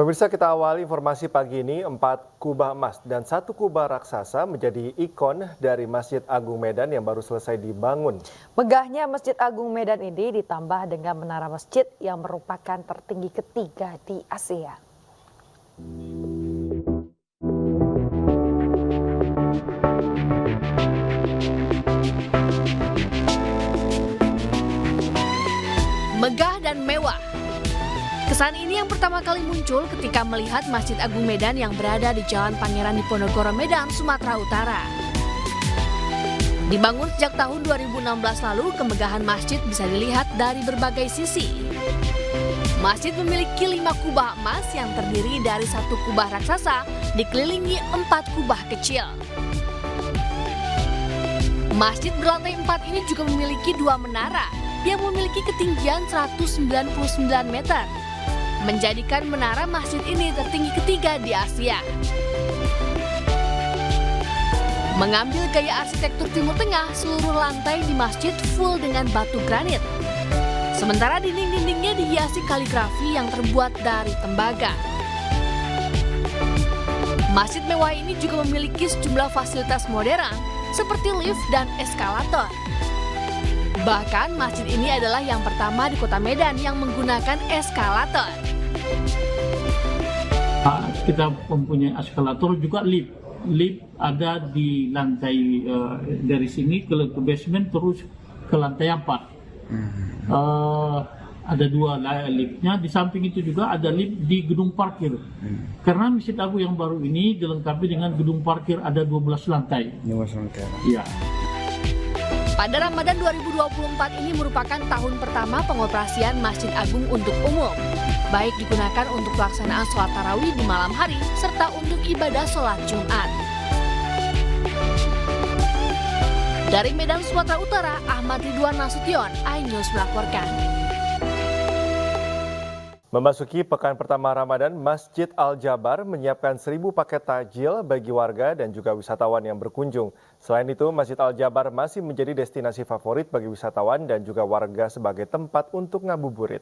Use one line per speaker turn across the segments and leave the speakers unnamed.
Pemirsa, kita awali informasi pagi ini, 4 kubah emas dan 1 kubah raksasa menjadi ikon dari Masjid Agung Medan yang baru selesai dibangun.
Megahnya Masjid Agung Medan ini ditambah dengan menara masjid yang merupakan tertinggi ketiga di Asia.
Megah dan mewah. Kesan ini yang pertama kali muncul ketika melihat Masjid Agung Medan yang berada di Jalan Pangeran Diponegoro, Medan, Sumatera Utara. Dibangun sejak tahun 2016 lalu, kemegahan masjid bisa dilihat dari berbagai sisi. Masjid memiliki 5 kubah emas yang terdiri dari 1 kubah raksasa dikelilingi 4 kubah kecil. Masjid berlantai 4 ini juga memiliki 2 menara yang memiliki ketinggian 199 meter, menjadikan menara masjid ini tertinggi ketiga di Asia. Mengambil gaya arsitektur Timur Tengah, seluruh lantai di masjid full dengan batu granit. Sementara dinding-dindingnya dihiasi kaligrafi yang terbuat dari tembaga. Masjid mewah ini juga memiliki sejumlah fasilitas modern seperti lift dan eskalator. Bahkan masjid ini adalah yang pertama di Kota Medan yang menggunakan eskalator.
Kita mempunyai eskalator, juga lift. Lift ada di lantai dari sini ke basement terus ke lantai 4. Ada 2 liftnya. Di samping itu juga ada lift di gedung parkir. Karena Masjid Agung yang baru ini dilengkapi dengan gedung parkir ada 12 lantai.
12 lantai.
Iya.
Pada Ramadan 2024 ini merupakan tahun pertama pengoperasian Masjid Agung untuk umum, baik digunakan untuk pelaksanaan sholat tarawih di malam hari serta untuk ibadah sholat Jumat. Dari Medan, Sumatera Utara, Ahmad Ridwan Nasution, iNews melaporkan.
Memasuki pekan pertama Ramadan, Masjid Al-Jabar menyiapkan 1.000 paket takjil bagi warga dan juga wisatawan yang berkunjung. Selain itu, Masjid Al-Jabar masih menjadi destinasi favorit bagi wisatawan dan juga warga sebagai tempat untuk ngabuburit.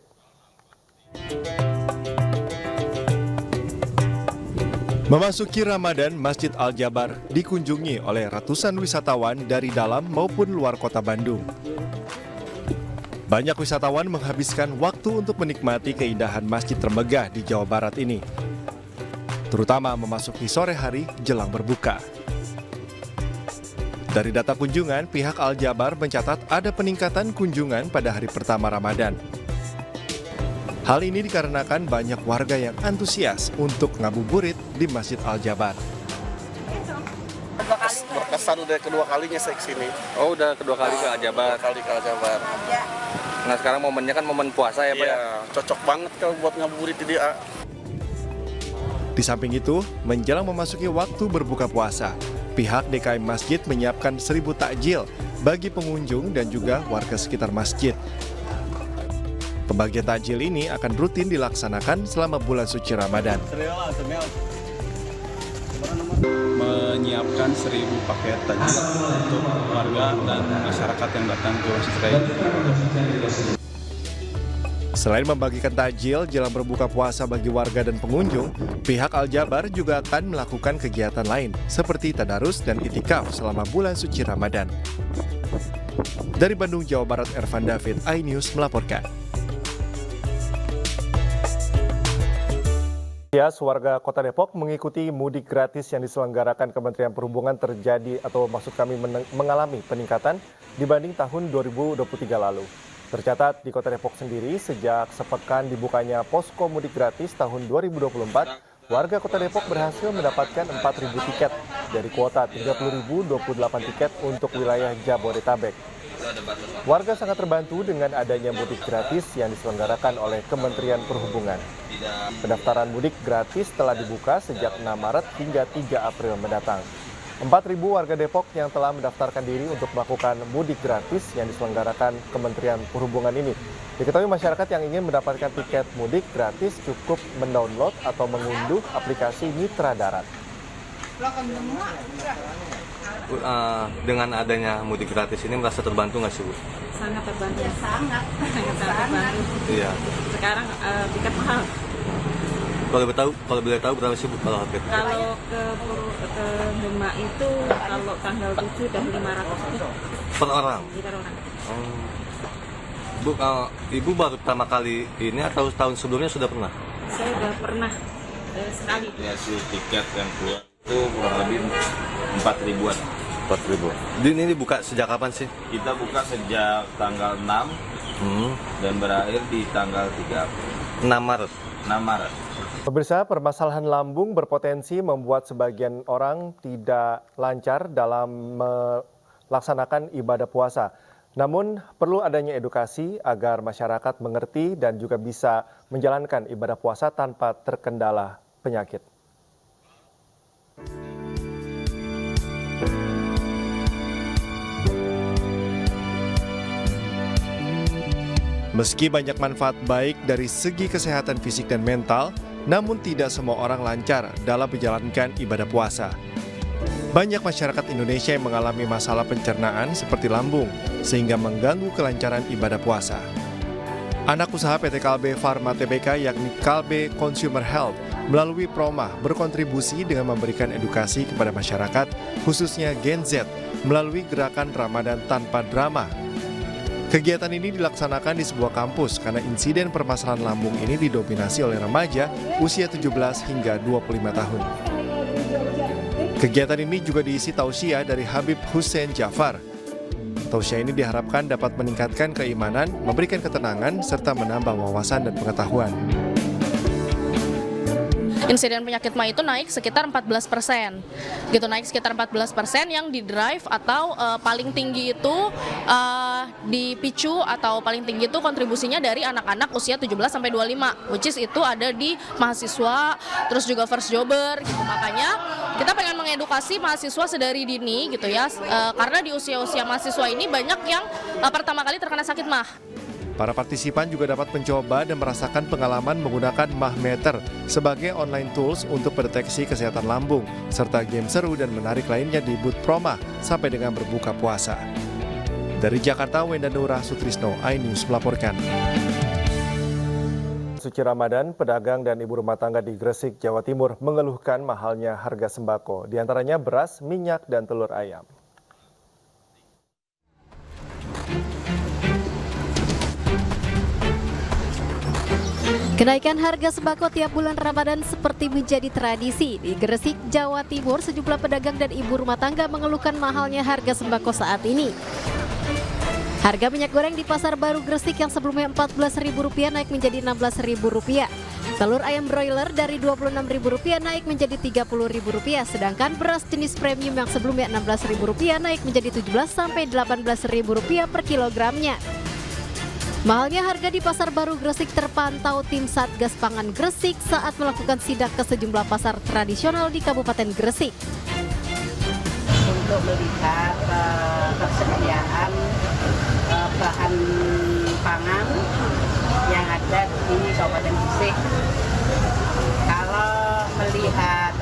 Memasuki Ramadan, Masjid Al-Jabar dikunjungi oleh ratusan wisatawan dari dalam maupun luar kota Bandung. Banyak wisatawan menghabiskan waktu untuk menikmati keindahan masjid termegah di Jawa Barat ini, terutama memasuki sore hari jelang berbuka. Dari data kunjungan, pihak Al-Jabar mencatat ada peningkatan kunjungan pada hari pertama Ramadan. Hal ini dikarenakan banyak warga yang antusias untuk ngabuburit di Masjid Al-Jabar.
Berkesan udah kedua kalinya saya kesini.
Oh, udah kedua kali ke Al-Jabar.
Kali ke Al-Jabar.
Nah, sekarang momennya kan momen puasa ya, Pak?
Iya, cocok banget kalau buat ngabuburit di dia.
Di samping itu, menjelang memasuki waktu berbuka puasa, pihak DKM Masjid menyiapkan 1.000 takjil bagi pengunjung dan juga warga sekitar masjid. Pembagian takjil ini akan rutin dilaksanakan selama bulan suci Ramadan.
Menyiapkan 1.000 paket takjil untuk warga dan masyarakat yang datang ke Masjid Raya.
Selain membagikan takjil jelang berbuka puasa bagi warga dan pengunjung, pihak Al-Jabar juga akan melakukan kegiatan lain seperti tadarus dan itikaf selama bulan suci Ramadan. Dari Bandung, Jawa Barat, Ervan David, iNews melaporkan. Warga Kota Depok mengikuti mudik gratis yang diselenggarakan Kementerian Perhubungan mengalami peningkatan dibanding tahun 2023 lalu. Tercatat di Kota Depok sendiri, sejak sepekan dibukanya posko mudik gratis tahun 2024, warga Kota Depok berhasil mendapatkan 4.000 tiket dari kuota 30.028 tiket untuk wilayah Jabodetabek. Warga sangat terbantu dengan adanya mudik gratis yang diselenggarakan oleh Kementerian Perhubungan. Pendaftaran mudik gratis telah dibuka sejak 6 Maret hingga 3 April mendatang. 4.000 warga Depok yang telah mendaftarkan diri untuk melakukan mudik gratis yang diselenggarakan Kementerian Perhubungan ini. Diketahui masyarakat yang ingin mendapatkan tiket mudik gratis cukup mendownload atau mengunduh aplikasi Mitra Darat.
Dengan adanya mudik gratis ini merasa terbantu nggak sih, Bu?
Sangat terbantu. Ya, sangat terbantu.
Iya.
Sekarang tiket mahal.
Kalau boleh tahu berapa sih Bu kalau harga tiket?
Kalau ke Demak itu kalau tanggal 7 udah 500
Per orang?
per orang.
Bu, kalau Ibu baru pertama kali ini atau tahun sebelumnya sudah pernah?
Saya udah pernah sekali.
Hasil tiket yang keluar itu kurang lebih 4.000-an.
4.000. Ini buka sejak kapan sih?
Kita buka sejak tanggal 6 dan berakhir di tanggal
6 Maret.
6 Maret.
Pemirsa, permasalahan lambung berpotensi membuat sebagian orang tidak lancar dalam melaksanakan ibadah puasa. Namun perlu adanya edukasi agar masyarakat mengerti dan juga bisa menjalankan ibadah puasa tanpa terkendala penyakit. Meski banyak manfaat baik dari segi kesehatan fisik dan mental, namun tidak semua orang lancar dalam menjalankan ibadah puasa. Banyak masyarakat Indonesia yang mengalami masalah pencernaan seperti lambung, sehingga mengganggu kelancaran ibadah puasa. Anak usaha PT Kalbe Pharma Tbk yakni Kalbe Consumer Health melalui Promah berkontribusi dengan memberikan edukasi kepada masyarakat, khususnya Gen Z, melalui gerakan Ramadan Tanpa Drama. Kegiatan ini dilaksanakan di sebuah kampus karena insiden permasalahan lambung ini didominasi oleh remaja usia 17 hingga 25 tahun. Kegiatan ini juga diisi tausiah dari Habib Hussein Jafar. Tausiah ini diharapkan dapat meningkatkan keimanan, memberikan ketenangan, serta menambah wawasan dan pengetahuan.
Insiden penyakit mah itu naik sekitar 14%, gitu, naik sekitar 14% yang di drive atau paling tinggi itu dipicu atau paling tinggi itu kontribusinya dari anak-anak usia 17 sampai 25, which is itu ada di mahasiswa, terus juga first jobber, gitu. Makanya kita pengen mengedukasi mahasiswa sedari dini, gitu ya, karena di usia-usia mahasiswa ini banyak yang pertama kali terkena sakit mah.
Para partisipan juga dapat mencoba dan merasakan pengalaman menggunakan Mahmeter sebagai online tools untuk mendeteksi kesehatan lambung, serta game seru dan menarik lainnya di booth Promah sampai dengan berbuka puasa. Dari Jakarta, Wenda Nurah Sutrisno, iNews melaporkan. Suci Ramadan, pedagang dan ibu rumah tangga di Gresik, Jawa Timur mengeluhkan mahalnya harga sembako, diantaranya beras, minyak, dan telur ayam.
Kenaikan harga sembako tiap bulan Ramadan seperti menjadi tradisi. Di Gresik, Jawa Timur, sejumlah pedagang dan ibu rumah tangga mengeluhkan mahalnya harga sembako saat ini. Harga minyak goreng di Pasar Baru Gresik yang sebelumnya Rp14.000 naik menjadi Rp16.000. Telur ayam broiler dari Rp26.000 naik menjadi Rp30.000, sedangkan beras jenis premium yang sebelumnya Rp16.000 naik menjadi Rp17 sampai Rp18.000 per kilogramnya. Mahalnya harga di Pasar Baru Gresik terpantau tim Satgas Pangan Gresik saat melakukan sidak ke sejumlah pasar tradisional di Kabupaten Gresik.
Untuk melihat persediaan bahan pangan yang ada di Kabupaten Gresik. Kalau melihat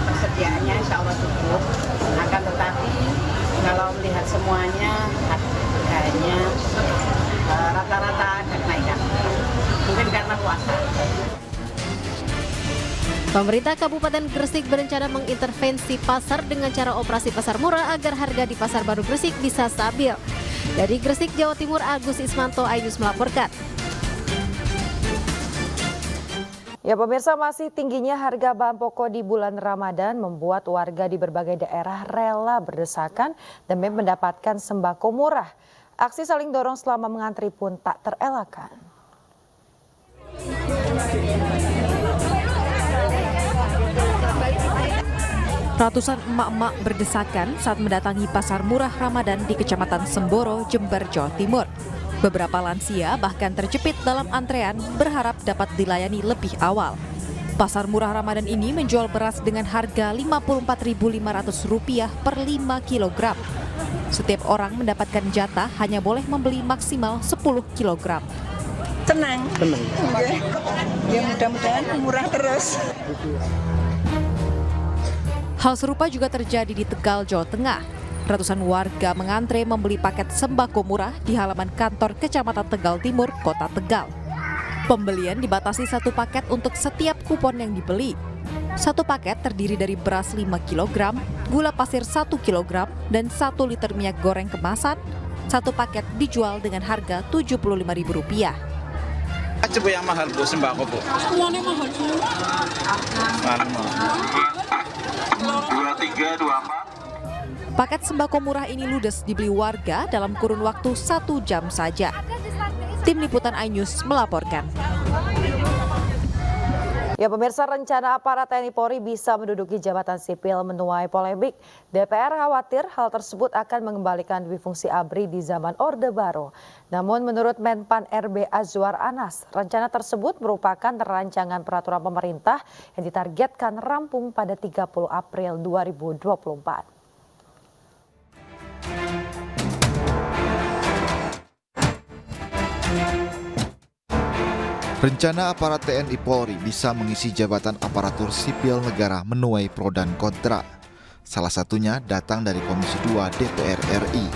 persediaannya insya Allah cukup, akan tetapi kalau melihat semuanya harganya rata-rata ada kenaikan, mungkin karena puasa.
Pemerintah Kabupaten Gresik berencana mengintervensi pasar dengan cara operasi pasar murah agar harga di Pasar Baru Gresik bisa stabil. Dari Gresik, Jawa Timur, Agus Ismanto, iNews melaporkan.
Ya pemirsa, masih tingginya harga bahan pokok di bulan Ramadan membuat warga di berbagai daerah rela berdesakan demi mendapatkan sembako murah. Aksi saling dorong selama mengantri pun tak terelakkan.
Ratusan emak-emak berdesakan saat mendatangi pasar murah Ramadan di Kecamatan Semboro, Jember, Jawa Timur. Beberapa lansia bahkan terjepit dalam antrean berharap dapat dilayani lebih awal. Pasar murah Ramadan ini menjual beras dengan harga Rp54.500 per 5 kg. Setiap orang mendapatkan jatah hanya boleh membeli maksimal 10 kg.
Tenang. Ya mudah-mudahan murah terus.
Hal serupa juga terjadi di Tegal, Jawa Tengah. Ratusan warga mengantre membeli paket sembako murah di halaman kantor Kecamatan Tegal Timur, Kota Tegal. Pembelian dibatasi satu paket untuk setiap kupon yang dibeli. Satu paket terdiri dari beras 5 kg, gula pasir 1 kg, dan 1 liter minyak goreng kemasan. Satu paket dijual dengan harga Rp75.000.
Coba yang mahal Bu, sembako Bu.
Semuanya mahal semua.
Paket sembako murah ini ludes dibeli warga dalam kurun waktu 1 jam saja. Tim Liputan iNews melaporkan.
Ya pemirsa, rencana aparat TNI Polri bisa menduduki jabatan sipil menuai polemik. DPR khawatir hal tersebut akan mengembalikan difungsi ABRI di zaman Orde Baru. Namun menurut Menpan RB Azwar Anas, rencana tersebut merupakan rancangan peraturan pemerintah yang ditargetkan rampung pada 30 April 2024.
Rencana aparat TNI Polri bisa mengisi jabatan aparatur sipil negara menuai pro dan kontra. Salah satunya datang dari Komisi 2 DPR RI.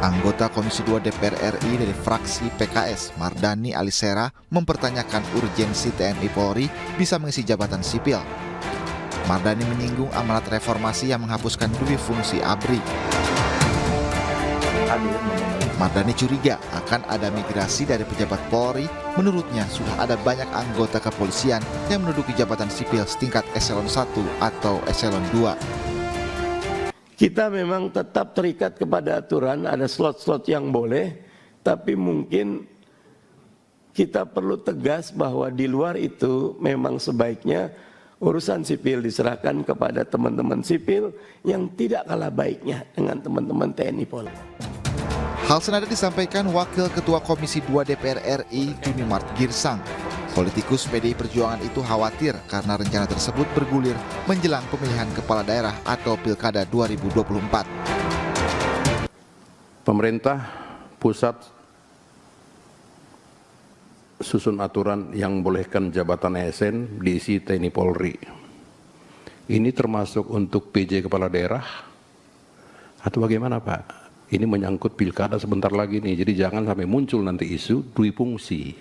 Anggota Komisi 2 DPR RI dari fraksi PKS, Mardani Alisera, mempertanyakan urgensi TNI Polri bisa mengisi jabatan sipil. Mardani menyinggung amanat reformasi yang menghapuskan dui fungsi ABRI. Mardani curiga akan ada migrasi dari pejabat Polri. Menurutnya sudah ada banyak anggota kepolisian yang menduduki jabatan sipil setingkat eselon 1 atau eselon 2.
Kita memang tetap terikat kepada aturan, ada slot-slot yang boleh, tapi mungkin kita perlu tegas bahwa di luar itu memang sebaiknya urusan sipil diserahkan kepada teman-teman sipil yang tidak kalah baiknya dengan teman-teman TNI Polri.
Hal senada disampaikan Wakil Ketua Komisi 2 DPR RI Junimart Girsang. Politikus PDI Perjuangan itu khawatir karena rencana tersebut bergulir menjelang pemilihan kepala daerah atau Pilkada 2024.
Pemerintah pusat susun aturan yang membolehkan jabatan ASN diisi TNI Polri. Ini termasuk untuk PJ kepala daerah atau bagaimana Pak? Ini menyangkut pilkada sebentar lagi nih, jadi jangan sampai muncul nanti isu dui fungsi.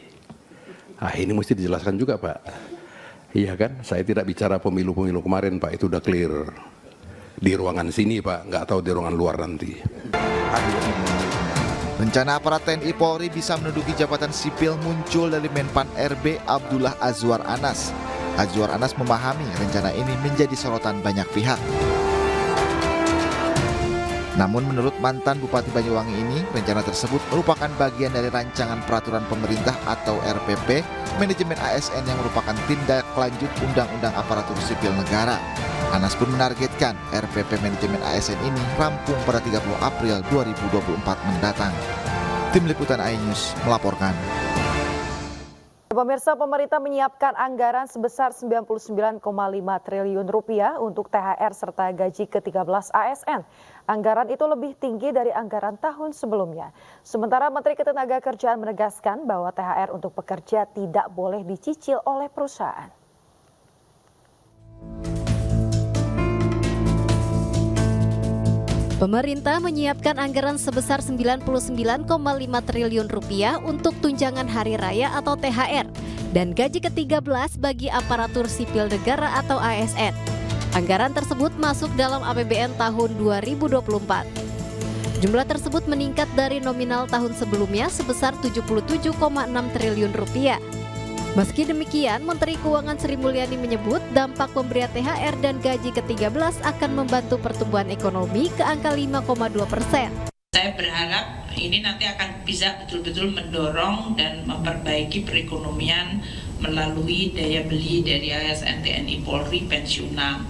Ah ini mesti dijelaskan juga Pak. Iya kan, saya tidak bicara pemilu-pemilu kemarin Pak, itu udah clear. Di ruangan sini Pak, nggak tahu di ruangan luar nanti.
Rencana aparat TNI Polri bisa menduduki jabatan sipil muncul dari Menpan RB Abdullah Azwar Anas. Azwar Anas memahami rencana ini menjadi sorotan banyak pihak. Namun menurut mantan Bupati Banyuwangi ini, rencana tersebut merupakan bagian dari rancangan peraturan pemerintah atau RPP manajemen ASN yang merupakan tindak lanjut Undang-Undang Aparatur Sipil Negara. Anas pun menargetkan RPP manajemen ASN ini rampung pada 30 April 2024 mendatang. Tim Liputan iNews melaporkan.
Pemirsa, pemerintah menyiapkan anggaran sebesar Rp99,5 triliun untuk THR serta gaji ke-13 ASN. Anggaran itu lebih tinggi dari anggaran tahun sebelumnya. Sementara Menteri Ketenagakerjaan menegaskan bahwa THR untuk pekerja tidak boleh dicicil oleh perusahaan.
Pemerintah menyiapkan anggaran sebesar Rp99,5 triliun untuk tunjangan hari raya atau THR dan gaji ke-13 bagi aparatur sipil negara atau ASN. Anggaran tersebut masuk dalam APBN tahun 2024. Jumlah tersebut meningkat dari nominal tahun sebelumnya sebesar Rp77,6 triliun. Meski demikian, Menteri Keuangan Sri Mulyani menyebut dampak pemberian THR dan gaji ke-13 akan membantu pertumbuhan ekonomi ke angka 5,2%.
Saya berharap ini nanti akan bisa betul-betul mendorong dan memperbaiki perekonomian melalui daya beli dari ASN TNI Polri pensiunan.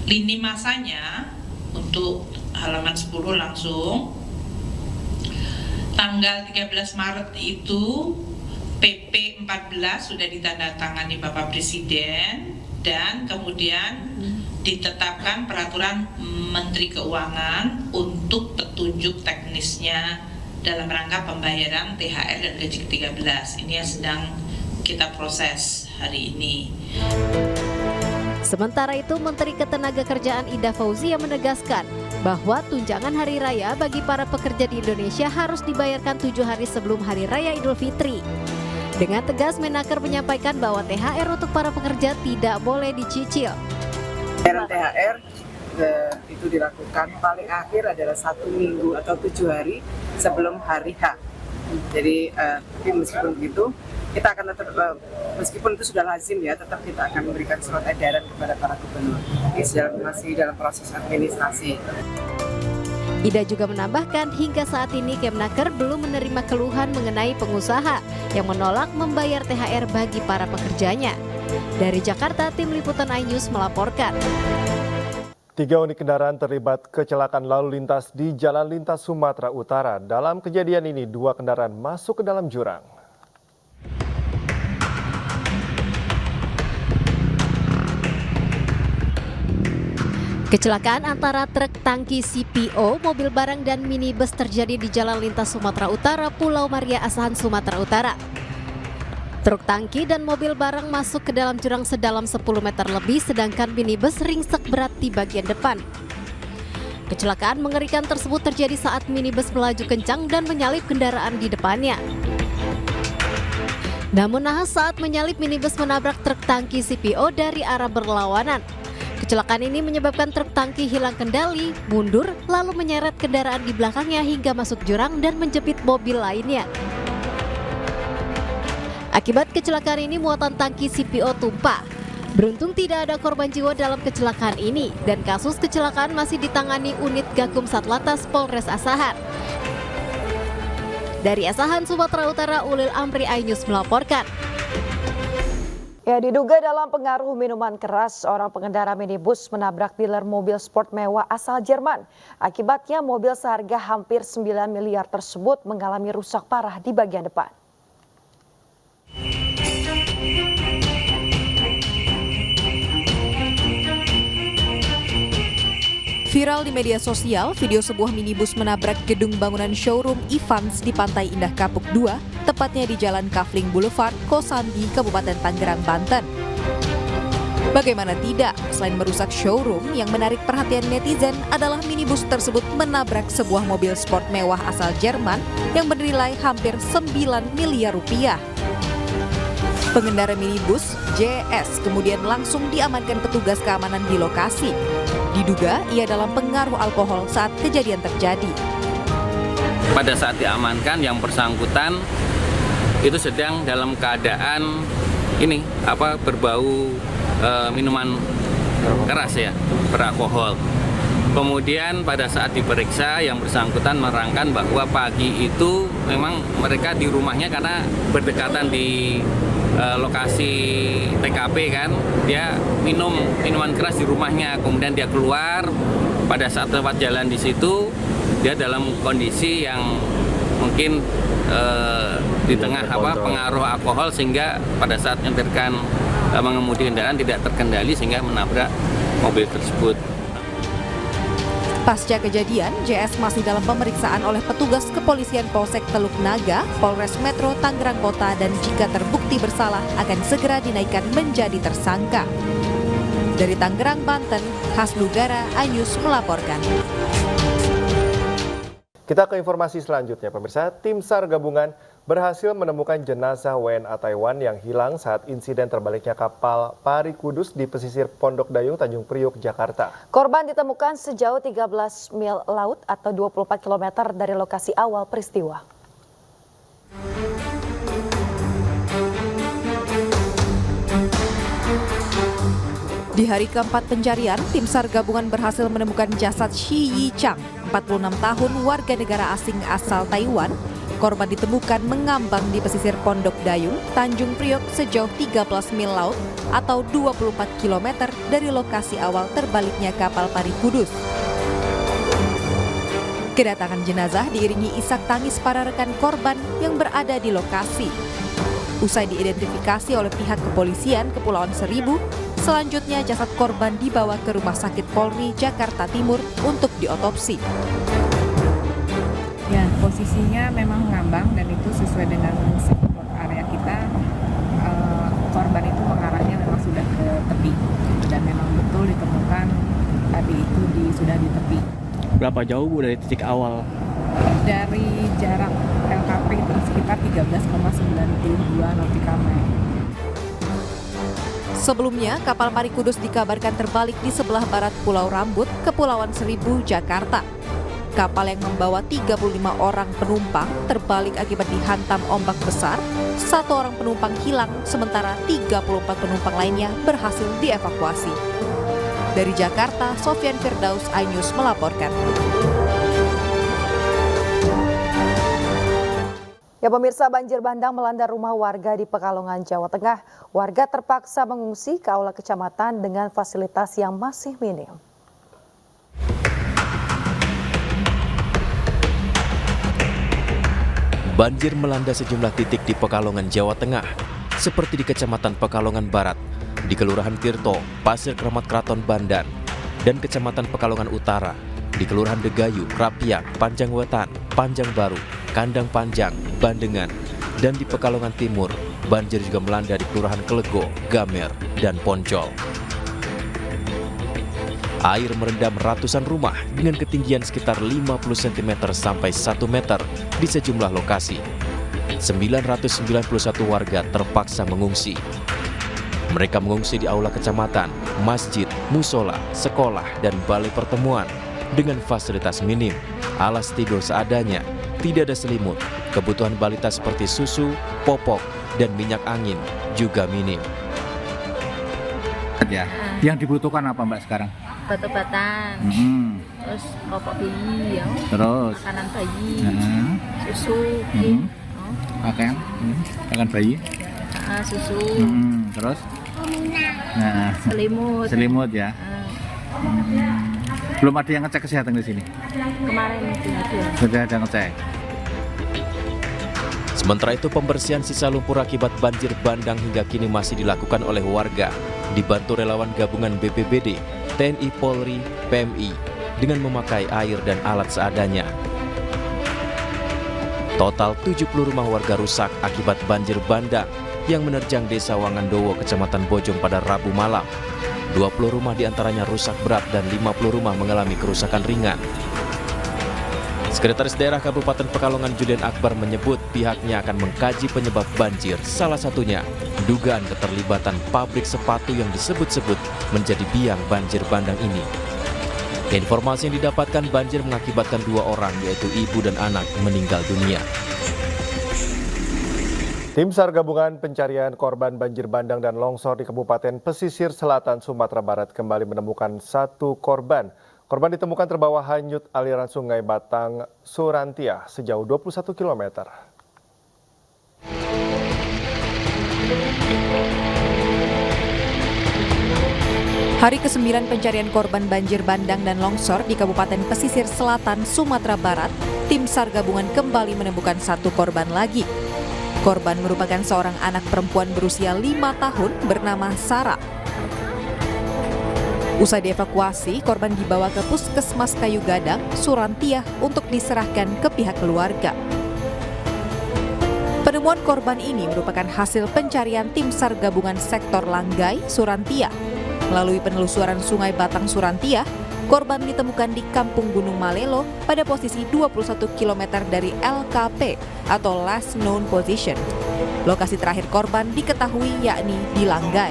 Lini masanya untuk halaman 10 langsung, tanggal 13 Maret itu PP 14 sudah ditandatangani Bapak Presiden dan kemudian ditetapkan peraturan Menteri Keuangan untuk petunjuk teknisnya dalam rangka pembayaran THR dan gaji ke-13. Ini yang sedang kita proses hari ini.
Sementara itu, Menteri Ketenagakerjaan Ida Fauzia menegaskan bahwa tunjangan hari raya bagi para pekerja di Indonesia harus dibayarkan 7 hari sebelum Hari Raya Idul Fitri. Dengan tegas, Menaker menyampaikan bahwa THR untuk para pekerja tidak boleh dicicil.
THR itu dilakukan paling akhir adalah 1 minggu atau 7 hari sebelum hari H. Jadi tapi meskipun begitu, kita akan tetap, meskipun itu sudah lazim ya, tetap kita akan memberikan surat edaran kepada para gubernur. Ini masih dalam proses administrasi.
Ida juga menambahkan hingga saat ini Kemnaker belum menerima keluhan mengenai pengusaha yang menolak membayar THR bagi para pekerjanya. Dari Jakarta, Tim Liputan iNews melaporkan.
3 unit kendaraan terlibat kecelakaan lalu lintas di Jalan Lintas Sumatera Utara. Dalam kejadian ini, 2 kendaraan masuk ke dalam jurang.
Kecelakaan antara truk tangki CPO, mobil barang dan minibus terjadi di Jalan Lintas Sumatera Utara, Pulau Maria Asahan, Sumatera Utara. Truk tangki dan mobil barang masuk ke dalam jurang sedalam 10 meter lebih, sedangkan minibus ringsek berat di bagian depan. Kecelakaan mengerikan tersebut terjadi saat minibus melaju kencang dan menyalip kendaraan di depannya. Namun nahas saat menyalip, minibus menabrak truk tangki CPO dari arah berlawanan. Kecelakaan ini menyebabkan truk tangki hilang kendali, mundur, lalu menyeret kendaraan di belakangnya hingga masuk jurang dan menjepit mobil lainnya. Akibat kecelakaan ini, muatan tangki CPO tumpah. Beruntung tidak ada korban jiwa dalam kecelakaan ini, dan kasus kecelakaan masih ditangani unit Gakum Satlantas Polres Asahan. Dari Asahan, Sumatera Utara, Ulil Amri, iNews melaporkan.
Ya, diduga dalam pengaruh minuman keras, seorang pengendara minibus menabrak dealer mobil sport mewah asal Jerman. Akibatnya mobil seharga hampir 9 miliar tersebut mengalami rusak parah di bagian depan.
Viral di media sosial, video sebuah minibus menabrak gedung bangunan showroom Evans di Pantai Indah Kapuk 2, tepatnya di Jalan Kafling Boulevard, Kosambi, Kabupaten Tangerang, Banten. Bagaimana tidak, selain merusak showroom, yang menarik perhatian netizen adalah minibus tersebut menabrak sebuah mobil sport mewah asal Jerman yang bernilai hampir 9 miliar rupiah. Pengendara minibus, JS, kemudian langsung diamankan petugas keamanan di lokasi. Diduga ia dalam pengaruh alkohol saat kejadian terjadi.
Pada saat diamankan, yang bersangkutan itu sedang dalam keadaan berbau minuman keras ya, beralkohol. Kemudian pada saat diperiksa, yang bersangkutan menerangkan bahwa pagi itu memang mereka di rumahnya karena berdekatan di lokasi TKP kan, dia minum minuman keras di rumahnya. Kemudian dia keluar, pada saat lewat jalan di situ dia dalam kondisi yang mungkin di tengah pengaruh alkohol, sehingga pada saat menyetirkan mengemudi kendaraan tidak terkendali sehingga menabrak mobil tersebut.
Pasca kejadian, JS masih dalam pemeriksaan oleh petugas kepolisian Polsek Teluk Naga, Polres Metro Tangerang Kota, dan jika terbukti bersalah akan segera dinaikkan menjadi tersangka. Dari Tangerang, Banten, Hasnugara, iNews melaporkan.
Kita ke informasi selanjutnya, pemirsa. Tim SAR gabungan berhasil menemukan jenazah WNA Taiwan yang hilang saat insiden terbaliknya kapal Pari Kudus di pesisir Pondok Dayung, Tanjung Priok, Jakarta.
Korban ditemukan sejauh 13 mil laut atau 24 km dari lokasi awal peristiwa.
Di hari keempat pencarian, tim SAR gabungan berhasil menemukan jasad Shi Yi Chang, 46 tahun, warga negara asing asal Taiwan. Korban ditemukan mengambang di pesisir Pondok Dayung, Tanjung Priok sejauh 13 mil laut atau 24 km dari lokasi awal terbaliknya kapal Pari Kudus. Kedatangan jenazah diiringi isak tangis para rekan korban yang berada di lokasi. Usai diidentifikasi oleh pihak kepolisian Kepulauan Seribu, selanjutnya jasad korban dibawa ke Rumah Sakit Polri Jakarta Timur untuk diotopsi.
Ya, posisinya memang ngambang dan itu sesuai dengan support area kita. Korban itu mengarahnya memang sudah ke tepi dan memang betul ditemukan tadi itu sudah di tepi.
Berapa jauh Bu dari titik awal?
Dari jarak LKP mencapai sekitar 13,92 nautical mile.
Sebelumnya, kapal Pari Kudus dikabarkan terbalik di sebelah barat Pulau Rambut, Kepulauan Seribu, Jakarta. Kapal yang membawa 35 orang penumpang terbalik akibat dihantam ombak besar. 1 orang penumpang hilang, sementara 34 penumpang lainnya berhasil dievakuasi. Dari Jakarta, Sofian Firdaus, iNews melaporkan.
Ya pemirsa, banjir bandang melanda rumah warga di Pekalongan, Jawa Tengah. Warga terpaksa mengungsi ke aula kecamatan dengan fasilitas yang masih minim.
Banjir melanda sejumlah titik di Pekalongan, Jawa Tengah, seperti di Kecamatan Pekalongan Barat, di Kelurahan Tirto, Pasir Kramat Kraton Bandan, dan Kecamatan Pekalongan Utara, di Kelurahan Degayu, Rapiak, Panjang Wetan, Panjang Baru, Kandang Panjang, Bandengan, dan di Pekalongan Timur, banjir juga melanda di Kelurahan Kelego, Gamer, dan Poncol. Air merendam ratusan rumah dengan ketinggian sekitar 50 cm sampai 1 meter di sejumlah lokasi. 991 warga terpaksa mengungsi. Mereka mengungsi di aula kecamatan, masjid, musola, sekolah, dan balai pertemuan dengan fasilitas minim, alas tidur seadanya, tidak ada selimut, kebutuhan balita seperti susu, popok, dan minyak angin juga minim.
Ya, yang dibutuhkan apa Mbak sekarang?
Obat-obatan, terus popok bayi, ya.
Terus
makanan bayi, susu,
pakaian, pakaian bayi,
susu,
terus
selimut
ya. Belum ada yang ngecek kesehatan di sini?
Kemarin
sudah ada ngecek.
Sementara itu pembersihan sisa lumpur akibat banjir bandang hingga kini masih dilakukan oleh warga, dibantu relawan gabungan BPBD, TNI Polri, PMI dengan memakai air dan alat seadanya. Total 70 rumah warga rusak akibat banjir bandang yang menerjang Desa Wangandowo, Kecamatan Bojong pada Rabu malam. 20 rumah diantaranya rusak berat dan 50 rumah mengalami kerusakan ringan. Sekretaris Daerah Kabupaten Pekalongan Julian Akbar menyebut pihaknya akan mengkaji penyebab banjir, salah satunya dugaan keterlibatan pabrik sepatu yang disebut-sebut menjadi biang banjir bandang ini. Informasi yang didapatkan banjir mengakibatkan 2 orang yaitu ibu dan anak meninggal dunia.
Tim SAR gabungan pencarian korban banjir bandang dan longsor di Kabupaten Pesisir Selatan Sumatera Barat kembali menemukan 1 korban. Korban ditemukan terbawa hanyut aliran sungai Batang Surantiah sejauh 21 km.
Hari ke-9 pencarian korban banjir bandang dan longsor di Kabupaten Pesisir Selatan Sumatera Barat, tim SAR gabungan kembali menemukan 1 korban lagi. Korban merupakan seorang anak perempuan berusia 5 tahun bernama Sarah. Usai dievakuasi, korban dibawa ke Puskesmas Kayu Gadang, Surantiah untuk diserahkan ke pihak keluarga. Penemuan korban ini merupakan hasil pencarian tim SAR gabungan sektor Langgai, Surantiah. Melalui penelusuran sungai Batang Surantiah, korban ditemukan di Kampung Gunung Malelo pada posisi 21 km dari LKP atau Last Known Position. Lokasi terakhir korban diketahui yakni di Langgai.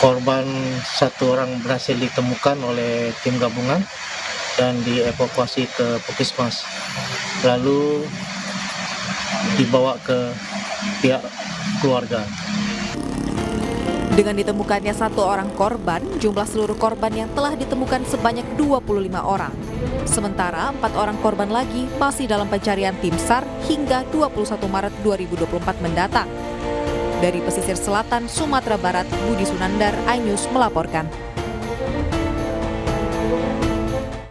Korban 1 orang berhasil ditemukan oleh tim gabungan dan dievakuasi ke Puskesmas. Lalu dibawa ke pihak keluarga.
Dengan ditemukannya 1 orang korban, jumlah seluruh korban yang telah ditemukan sebanyak 25 orang. Sementara 4 orang korban lagi masih dalam pencarian tim SAR hingga 21 Maret 2024 mendatang. Dari Pesisir Selatan, Sumatera Barat, Budi Sunandar, iNews melaporkan.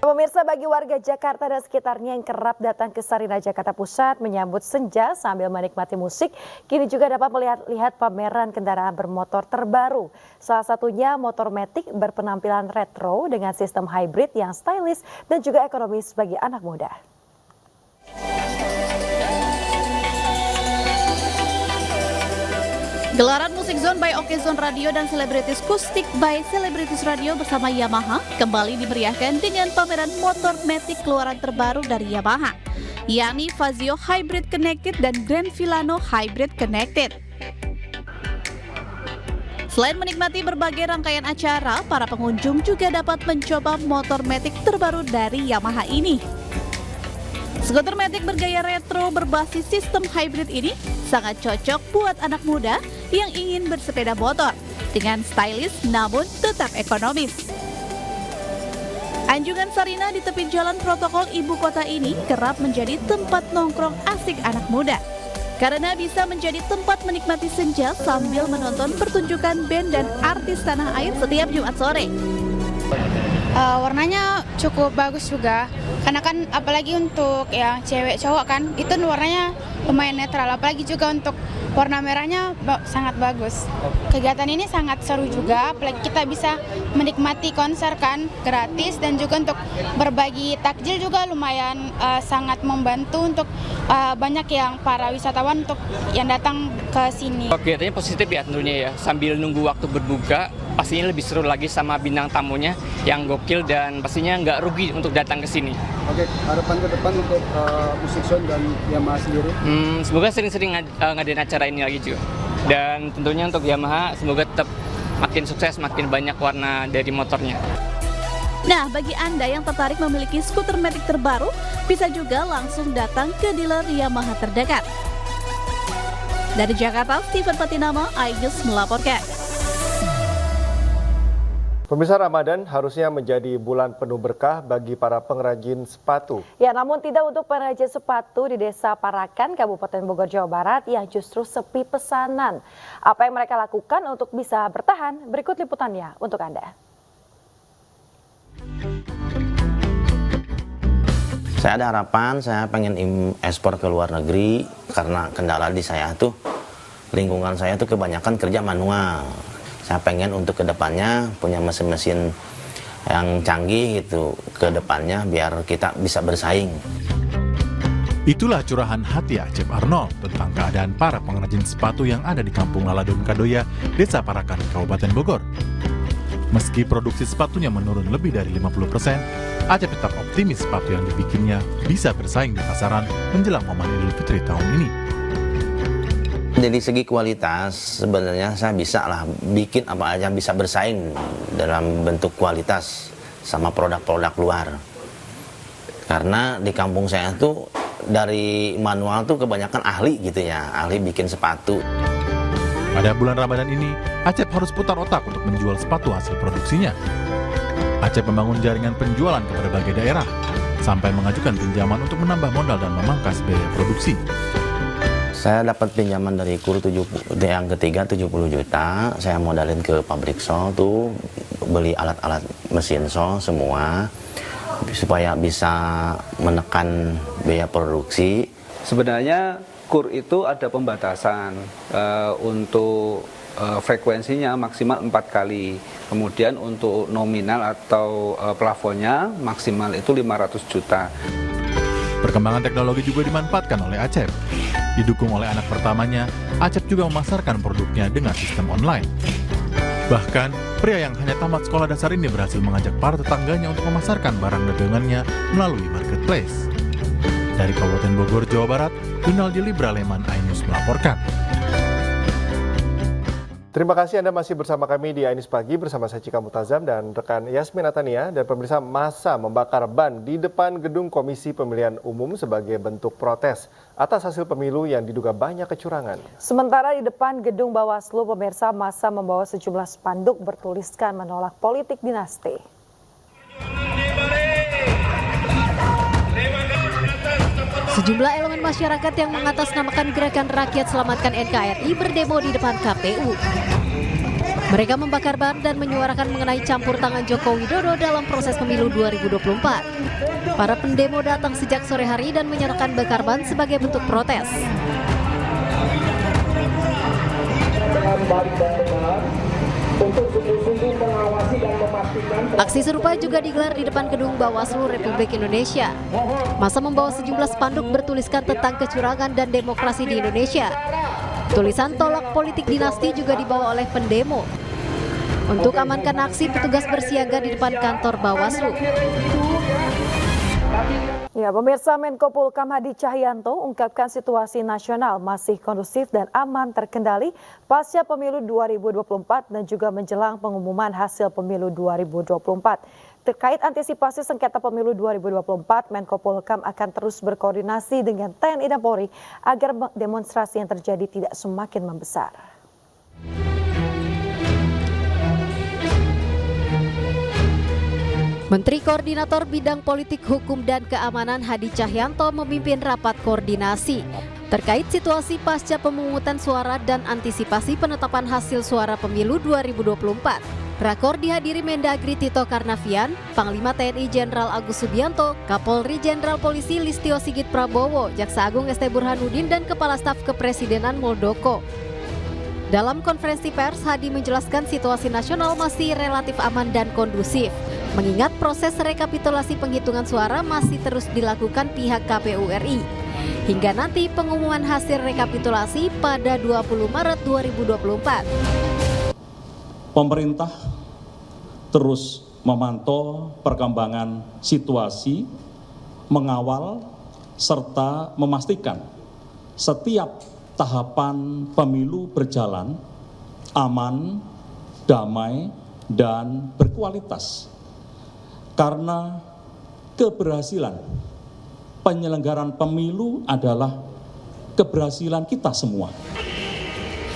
Pemirsa, bagi warga Jakarta dan sekitarnya yang kerap datang ke Sarinah Jakarta Pusat menyambut senja sambil menikmati musik, kini juga dapat melihat pameran kendaraan bermotor terbaru. Salah satunya motor Matic berpenampilan retro dengan sistem hybrid yang stylish dan juga ekonomis bagi anak muda.
Gelaran Musik Zone by Oke Zone Radio dan Selebritis Kustik by Selebritis Radio bersama Yamaha kembali dimeriahkan dengan pameran motor Matic keluaran terbaru dari Yamaha.
yakni Fazio Hybrid Connected dan Grand Villano Hybrid Connected. Selain menikmati berbagai rangkaian acara, para pengunjung juga dapat mencoba motor matic terbaru dari Yamaha ini. Skuter matic bergaya retro berbasis sistem hybrid ini sangat cocok buat anak muda yang ingin bersepeda motor dengan stylish namun tetap ekonomis. Anjungan Sarina di tepi jalan protokol ibu kota ini kerap menjadi tempat nongkrong asik anak muda karena bisa menjadi tempat menikmati senja sambil menonton pertunjukan band dan artis tanah air setiap Jumat sore.
Warnanya cukup bagus juga, karena kan apalagi untuk yang cewek cowok kan itu warnanya lumayan netral, apalagi juga untuk warna merahnya sangat bagus. Kegiatan ini sangat seru juga, apalagi kita bisa menikmati konser kan gratis, dan juga untuk berbagi takjil juga lumayan sangat membantu untuk banyak yang para wisatawan untuk yang datang ke sini.
Kegiatannya positif ya tentunya ya, sambil nunggu waktu berbuka pastinya lebih seru lagi sama bintang tamunya yang gokil dan pastinya nggak rugi untuk datang ke sini.
Oke, harapan ke depan untuk Music Zone dan Yamaha sendiri?
Semoga sering-sering ngadain acara ini lagi juga. Dan tentunya untuk Yamaha semoga tetap makin sukses, makin banyak warna dari motornya.
Nah, bagi Anda yang tertarik memiliki skuter matic terbaru, bisa juga langsung datang ke dealer Yamaha terdekat. Dari Jakarta, Steven Patinama, iNews melaporkan.
Pemirsa, Ramadan harusnya menjadi bulan penuh berkah bagi para pengrajin sepatu.
Ya, namun tidak untuk pengrajin sepatu di Desa Parakan, Kabupaten Bogor, Jawa Barat yang justru sepi pesanan. Apa yang mereka lakukan untuk bisa bertahan? Berikut liputannya untuk Anda.
Saya ada harapan, saya pengen ekspor ke luar negeri karena kendala di saya tuh, lingkungan saya tuh kebanyakan kerja manual. Saya pengen untuk kedepannya punya mesin-mesin yang canggih gitu kedepannya biar kita bisa bersaing.
Itulah curahan hati Acep Arnold tentang keadaan para pengrajin sepatu yang ada di Kampung Laladun Kadoya, Desa Parakan, Kabupaten Bogor. Meski produksi sepatunya menurun lebih dari 50%, Acep tetap optimis sepatu yang dibikinnya bisa bersaing di pasaran menjelang momen Idul Fitri tahun ini.
Dari segi kualitas sebenarnya saya bisa lah bikin apa aja, bisa bersaing dalam bentuk kualitas sama produk-produk luar. Karena di kampung saya tuh dari manual tuh kebanyakan ahli gitu ya, ahli bikin sepatu.
Pada bulan Ramadan ini, Acep harus putar otak untuk menjual sepatu hasil produksinya. Acep membangun jaringan penjualan ke berbagai daerah, sampai mengajukan pinjaman untuk menambah modal dan memangkas biaya produksi.
Saya dapat pinjaman dari KUR yang ketiga 70 juta, saya modalin ke pabrik sol tuh, beli alat-alat mesin sol semua, supaya bisa menekan biaya produksi.
Sebenarnya KUR itu ada pembatasan untuk frekuensinya maksimal 4 kali. Kemudian untuk nominal atau plafonnya maksimal itu 500 juta.
Perkembangan teknologi juga dimanfaatkan oleh Acep. Didukung oleh anak pertamanya, Acep juga memasarkan produknya dengan sistem online. Bahkan, pria yang hanya tamat sekolah dasar ini berhasil mengajak para tetangganya untuk memasarkan barang dagangannya melalui marketplace. Dari Kabupaten Bogor, Jawa Barat, Rinaldi Libra Leman, iNews melaporkan.
Terima kasih Anda masih bersama kami di iNews Pagi bersama saya Cika Mutazam dan rekan Yasmin Atania. Dan pemirsa, massa membakar ban di depan gedung Komisi Pemilihan Umum sebagai bentuk protes atas hasil pemilu yang diduga banyak kecurangan.
Sementara di depan gedung Bawaslu, pemirsa, massa membawa sejumlah spanduk bertuliskan menolak politik dinasti.
Sejumlah elemen masyarakat yang mengatasnamakan Gerakan Rakyat Selamatkan NKRI berdemo di depan KPU. Mereka membakar ban dan menyuarakan mengenai campur tangan Joko Widodo dalam proses pemilu 2024. Para pendemo datang sejak sore hari dan menyalakan bakar ban sebagai bentuk protes. Aksi serupa juga digelar di depan gedung Bawaslu Republik Indonesia. Massa membawa sejumlah spanduk bertuliskan tentang kecurangan dan demokrasi di Indonesia. Tulisan tolak politik dinasti juga dibawa oleh pendemo. Untuk amankan aksi, petugas bersiaga di depan kantor Bawaslu.
Ya, pemirsa, Menko Polhukam Hadi Cahyanto ungkapkan situasi nasional masih kondusif dan aman terkendali pasca pemilu 2024 dan juga menjelang pengumuman hasil pemilu 2024. Terkait antisipasi sengketa pemilu 2024, Menko Polhukam akan terus berkoordinasi dengan TNI dan Polri agar demonstrasi yang terjadi tidak semakin membesar.
Menteri Koordinator Bidang Politik Hukum dan Keamanan Hadi Cahyanto memimpin rapat koordinasi terkait situasi pasca pemungutan suara dan antisipasi penetapan hasil suara pemilu 2024. Rakor dihadiri Mendagri Tito Karnavian, Panglima TNI Jenderal Agus Subianto, Kapolri Jenderal Polisi Listio Sigit Prabowo, Jaksa Agung ST Burhanuddin, dan Kepala Staf Kepresidenan Muldoko. Dalam konferensi pers, Hadi menjelaskan situasi nasional masih relatif aman dan kondusif, mengingat proses rekapitulasi penghitungan suara masih terus dilakukan pihak KPU RI. Hingga nanti pengumuman hasil rekapitulasi pada 20 Maret 2024.
Pemerintah terus memantau perkembangan situasi, mengawal, serta memastikan setiap tahapan pemilu berjalan aman, damai, dan berkualitas. Karena keberhasilan penyelenggaraan pemilu adalah keberhasilan kita semua.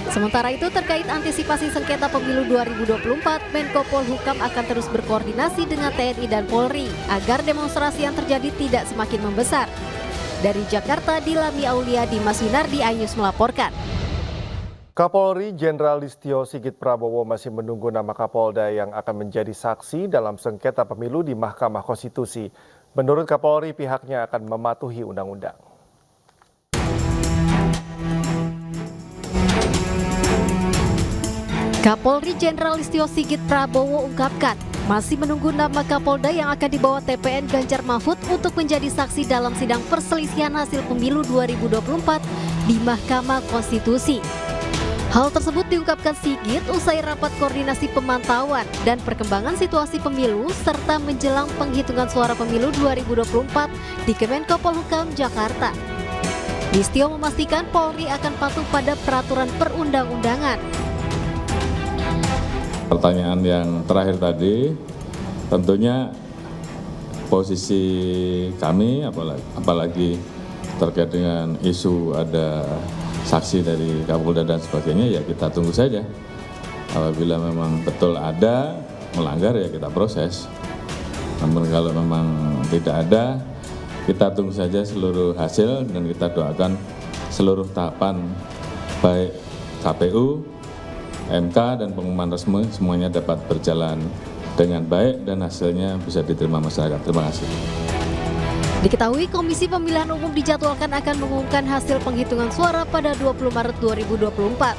Sementara itu, terkait antisipasi sengketa pemilu 2024, Menko Polhukam akan terus berkoordinasi dengan TNI dan Polri agar demonstrasi yang terjadi tidak semakin membesar. Dari Jakarta, Dilami Aulia di Mas Winardi, iNews melaporkan.
Kapolri Jenderal Listio Sigit Prabowo masih menunggu nama Kapolda yang akan menjadi saksi dalam sengketa pemilu di Mahkamah Konstitusi. Menurut Kapolri, pihaknya akan mematuhi undang-undang.
Kapolri Jenderal Listio Sigit Prabowo ungkapkan masih menunggu nama Kapolda yang akan dibawa TPN Ganjar Mahfud untuk menjadi saksi dalam sidang perselisihan hasil pemilu 2024 di Mahkamah Konstitusi. Hal tersebut diungkapkan Sigit usai rapat koordinasi pemantauan dan perkembangan situasi pemilu serta menjelang penghitungan suara pemilu 2024 di Kemenko Polhukam Jakarta. Listio memastikan Polri akan patuh pada peraturan perundang-undangan.
Pertanyaan yang terakhir tadi, tentunya posisi kami, apalagi terkait dengan isu ada saksi dari Kapolda dan sebagainya, ya kita tunggu saja. Apabila memang betul ada melanggar, ya kita proses. Namun kalau memang tidak ada, kita tunggu saja seluruh hasil dan kita doakan seluruh tahapan baik KPU, MK dan pengumuman resmi semuanya dapat berjalan dengan baik dan hasilnya bisa diterima masyarakat. Terima kasih.
Diketahui Komisi Pemilihan Umum dijadwalkan akan mengumumkan hasil penghitungan suara pada 20 Maret 2024.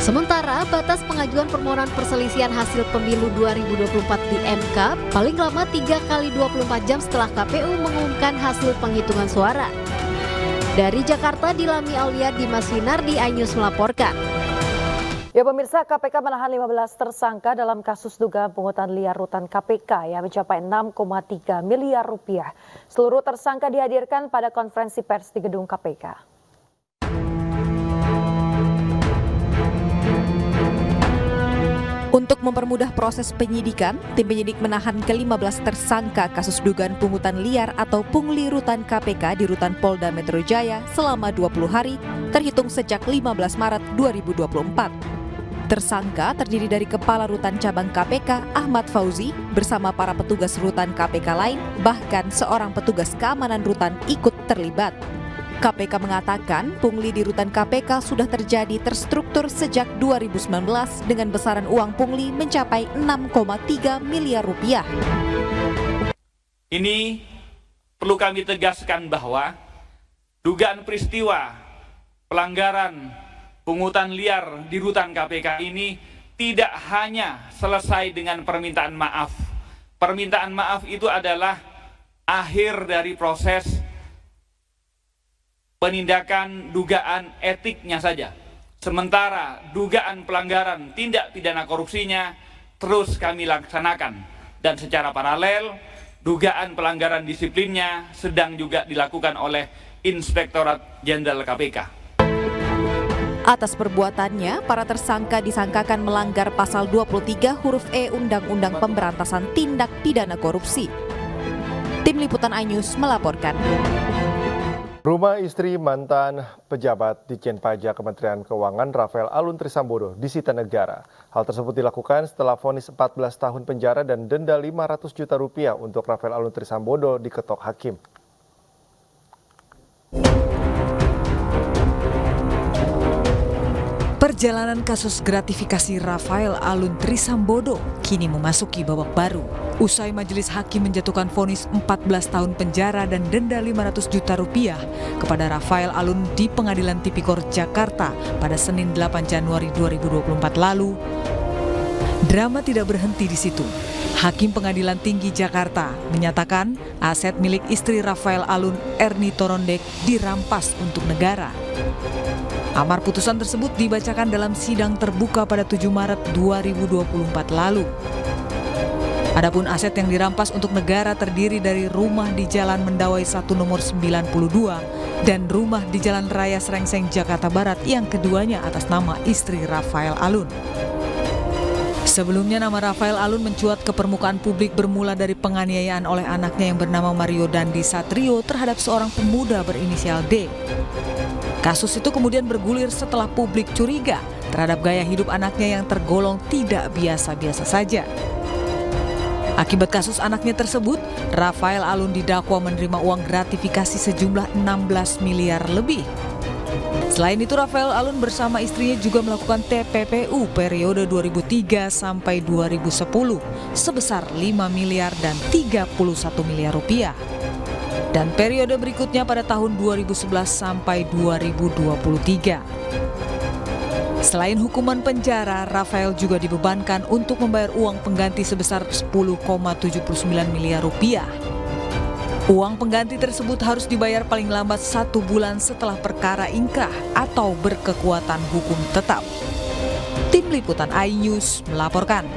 Sementara batas pengajuan permohonan perselisihan hasil pemilu 2024 di MK paling lama 3 kali 24 jam setelah KPU mengumumkan hasil penghitungan suara. Dari Jakarta, Dilami Aulia di Mas Winardi, iNews melaporkan.
Ya pemirsa, KPK menahan 15 tersangka dalam kasus dugaan pungutan liar rutan KPK yang mencapai 6,3 miliar rupiah. Seluruh tersangka dihadirkan pada konferensi pers di gedung KPK.
Untuk mempermudah proses penyidikan, tim penyidik menahan ke-15 tersangka kasus dugaan pungutan liar atau pungli rutan KPK di rutan Polda Metro Jaya selama 20 hari, terhitung sejak 15 Maret 2024. Tersangka terdiri dari Kepala Rutan Cabang KPK Ahmad Fauzi bersama para petugas rutan KPK lain, bahkan seorang petugas keamanan rutan ikut terlibat. KPK mengatakan pungli di rutan KPK sudah terjadi terstruktur sejak 2019 dengan besaran uang pungli mencapai 6,3 miliar rupiah.
Ini perlu kami tegaskan bahwa dugaan peristiwa pelanggaran pungutan liar di rutan KPK ini tidak hanya selesai dengan permintaan maaf. Permintaan maaf itu adalah akhir dari proses penindakan dugaan etiknya saja. Sementara dugaan pelanggaran tindak pidana korupsinya terus kami laksanakan. Dan secara paralel dugaan pelanggaran disiplinnya sedang juga dilakukan oleh Inspektorat Jenderal KPK.
Atas perbuatannya, para tersangka disangkakan melanggar pasal 23 huruf E Undang-Undang Pemberantasan Tindak Pidana Korupsi. Tim Liputan iNews melaporkan.
Rumah istri mantan pejabat Ditjen Pajak Kementerian Keuangan Rafael Alun Trisambodo disita negara. Hal tersebut dilakukan setelah vonis 14 tahun penjara dan denda 500 juta rupiah untuk Rafael Alun Trisambodo diketok hakim.
Perjalanan kasus gratifikasi Rafael Alun Trisambodo kini memasuki babak baru. Usai majelis hakim menjatuhkan vonis 14 tahun penjara dan denda 500 juta rupiah kepada Rafael Alun di Pengadilan Tipikor Jakarta pada Senin 8 Januari 2024 lalu, drama tidak berhenti di situ. Hakim Pengadilan Tinggi Jakarta menyatakan aset milik istri Rafael Alun, Erni Torondek, dirampas untuk negara. Amar putusan tersebut dibacakan dalam sidang terbuka pada 7 Maret 2024 lalu. Adapun aset yang dirampas untuk negara terdiri dari rumah di Jalan Mendawai 1 nomor 92 dan rumah di Jalan Raya Srengseng, Jakarta Barat yang keduanya atas nama istri Rafael Alun. Sebelumnya nama Rafael Alun mencuat ke permukaan publik bermula dari penganiayaan oleh anaknya yang bernama Mario Dandi Satrio terhadap seorang pemuda berinisial D. Kasus itu kemudian bergulir setelah publik curiga terhadap gaya hidup anaknya yang tergolong tidak biasa-biasa saja. Akibat kasus anaknya tersebut, Rafael Alun didakwa menerima uang gratifikasi sejumlah 16 miliar lebih. Selain itu, Rafael Alun bersama istrinya juga melakukan TPPU periode 2003 sampai 2010 sebesar 5 miliar dan 31 miliar rupiah. Dan periode berikutnya pada tahun 2011 sampai 2023. Selain hukuman penjara, Rafael juga dibebankan untuk membayar uang pengganti sebesar 10,79 miliar rupiah. Uang pengganti tersebut harus dibayar paling lambat 1 bulan setelah perkara ingkrah atau berkekuatan hukum tetap. Tim Liputan iNews melaporkan.